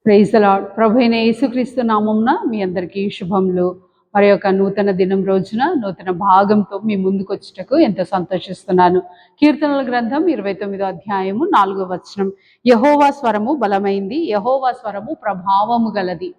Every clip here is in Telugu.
Praise the lord. ప్రభువైన యేసుక్రీస్తు నామమున మీ అందరికీ శుభములు. మరి యొక్క నూతన దినం రోజున నూతన భాగంతో మీ ముందుకొచ్చుటకు ఎంతో సంతోషిస్తున్నాను. కీర్తనల గ్రంథం 29వ అధ్యాయము 4వ వచనం. యెహోవా స్వరము బలమైంది, యెహోవా స్వరము ప్రభావము గలది.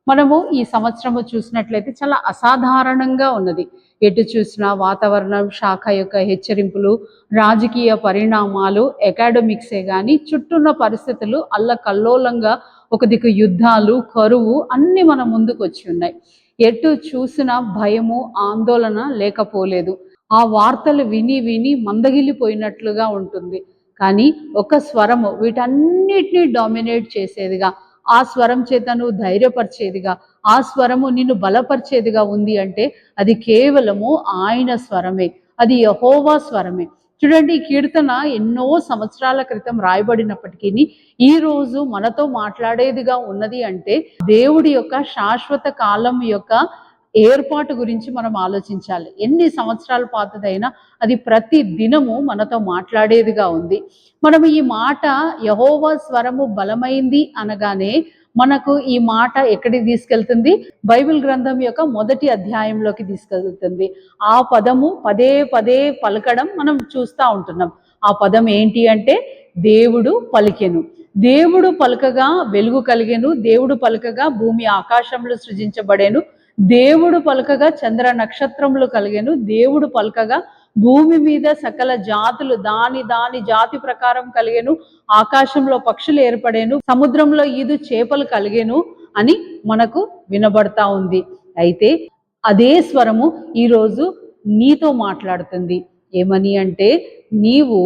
మనము ఈ సంవత్సరము చూసినట్లయితే చాలా అసాధారణంగా ఉన్నది. ఎటు చూసినా వాతావరణం శాఖ యొక్క హెచ్చరింపులు, రాజకీయ పరిణామాలు, అకాడమిక్సే కానీ చుట్టూన్న పరిస్థితులు అల్లకల్లోలంగా, ఒక దిక్కు యుద్ధాలు, కరువు అన్నీ మన ముందుకు వచ్చి ఉన్నాయి. ఎటు చూసినా భయము, ఆందోళన లేకపోలేదు. ఆ వార్తలు విని విని మందగిలిపోయినట్లుగా ఉంటుంది. కానీ ఒక స్వరము వీటన్నిటినీ డామినేట్ చేసేదిగా, ఆ స్వరం చేత నువ్వు ధైర్యపరిచేదిగా, ఆ స్వరము నిన్ను బలపరిచేదిగా ఉంది అంటే అది కేవలము ఆయన స్వరమే, అది యెహోవా స్వరమే. చూడండి, ఈ కీర్తన ఎన్నో సంవత్సరాల క్రితం రాయబడినప్పటికీ ఈ రోజు మనతో మాట్లాడేదిగా ఉన్నది అంటే దేవుడి యొక్క శాశ్వత కాలం యొక్క ఏర్పాటు గురించి మనం ఆలోచించాలి. ఎన్ని సంవత్సరాల పాతదైనా అది ప్రతి దినము మనతో మాట్లాడేదిగా ఉంది. మనం ఈ మాట యెహోవా స్వరము బలమైంది అనగానే మనకు ఈ మాట ఎక్కడికి తీసుకెళ్తుంది? బైబిల్ గ్రంథం యొక్క మొదటి అధ్యాయంలోకి తీసుకెళ్తుంది. ఆ పదము పదే పదే పలకడం మనం చూస్తూ ఉంటున్నాం. ఆ పదం ఏంటి అంటే దేవుడు పలికెను. దేవుడు పలకగా వెలుగు కలిగెను, దేవుడు పలకగా భూమి ఆకాశంలో సృజించబడేను, దేవుడు పలకగా చంద్ర నక్షత్రములు కలిగెను, దేవుడు పలకగా భూమి మీద సకల జాతులు దాని దాని జాతి ప్రకారం కలిగెను, ఆకాశంలో పక్షులు ఏర్పడేను, సముద్రంలో ఈదు చేపలు కలిగెను అని మనకు వినబడతా ఉంది. అయితే అదే స్వరము ఈరోజు నీతో మాట్లాడుతుంది. ఏమని అంటే, నీవు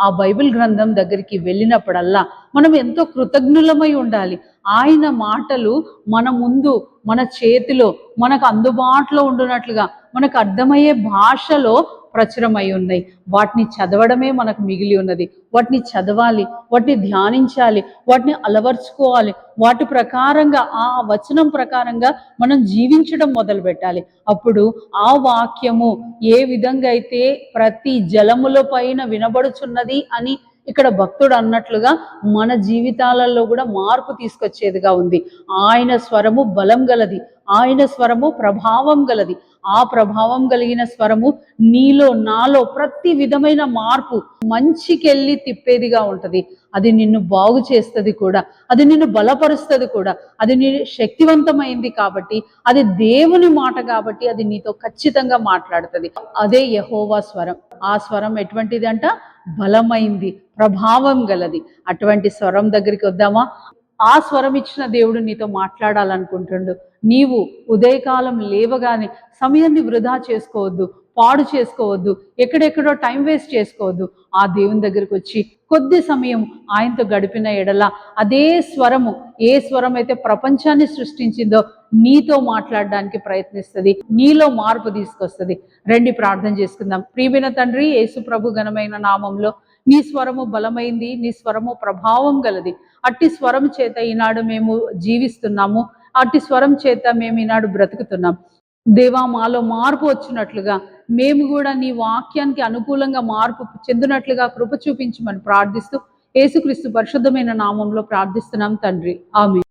ఆ బైబిల్ గ్రంథం దగ్గరికి వెళ్ళినప్పుడల్లా మనం ఎంతో కృతజ్ఞులమై ఉండాలి. ఆయన మాటలు మన ముందు, మన చేతిలో, మనకు అందుబాటులో ఉండునట్లుగా, మనకు అర్థమయ్యే భాషలో ప్రచురమై ఉన్నాయి. వాటిని చదవడమే మనకు మిగిలి ఉన్నది. వాటిని చదవాలి, వాటిని ధ్యానించాలి, వాటిని అలవర్చుకోవాలి. వాటి ప్రకారంగా, ఆ వచనం ప్రకారంగా మనం జీవించడం మొదలు పెట్టాలి. అప్పుడు ఆ వాక్యము ఏ విధంగా అయితే ప్రతి జలముల పైన వినబడుచున్నది అని ఇక్కడ భక్తుడు అన్నట్లుగా మన జీవితాలలో కూడా మార్పు తీసుకొచ్చేదిగా ఉంది. ఆయన స్వరము బలం గలది, ఆయన స్వరము ప్రభావం గలది. ఆ ప్రభావం కలిగిన స్వరము నీలో, నాలో ప్రతి విధమైన మార్పు మంచికెళ్ళి తిప్పేదిగా ఉంటది. అది నిన్ను బాగు చేస్తుంది కూడా, అది నిన్ను బలపరుస్తుంది కూడా, అది నీ శక్తివంతమైంది కాబట్టి, అది దేవుని మాట కాబట్టి అది నీతో ఖచ్చితంగా మాట్లాడుతుంది. అదే యెహోవా స్వరం. ఆ స్వరం ఎటువంటిది అంట? బలమైంది, ప్రభావం గలది. అటువంటి స్వరం దగ్గరికి వద్దామా? ఆ స్వరం ఇచ్చిన దేవుడు నీతో మాట్లాడాలనుకుంటుండు. నీవు ఉదయకాలం లేవగానే సమయాన్ని వృధా చేసుకోవద్దు, పాడు చేసుకోవద్దు, ఎక్కడెక్కడో టైం వేస్ట్ చేసుకోవద్దు. ఆ దేవుని దగ్గరికి వచ్చి కొద్ది సమయం ఆయనతో గడిపిన ఎడల అదే స్వరము, ఏ స్వరం అయితే ప్రపంచాన్ని సృష్టించిందో నీతో మాట్లాడడానికి ప్రయత్నిస్తుంది, నీలో మార్పు తీసుకొస్తుంది. రండి ప్రార్థన చేసుకుందాం. ప్రియమైన తండ్రి, యేసు ప్రభు ఘనమైన నామంలో నీ స్వరము బలమైంది, నీ స్వరము ప్రభావం గలది. అట్టి స్వరం చేత ఈనాడు మేము జీవిస్తున్నాము, అట్టి స్వరం చేత మేము ఈనాడు బ్రతుకుతున్నాం. దేవా, మాలో మార్పు వచ్చినట్లుగా మేము కూడా నీ వాక్యానికి అనుకూలంగా మార్పు చెందినట్లుగా కృప చూపించమని ప్రార్థిస్తూ యేసుక్రీస్తు పరిశుద్ధమైన నామంలో ప్రార్థిస్తున్నాం తండ్రి. ఆమేన్.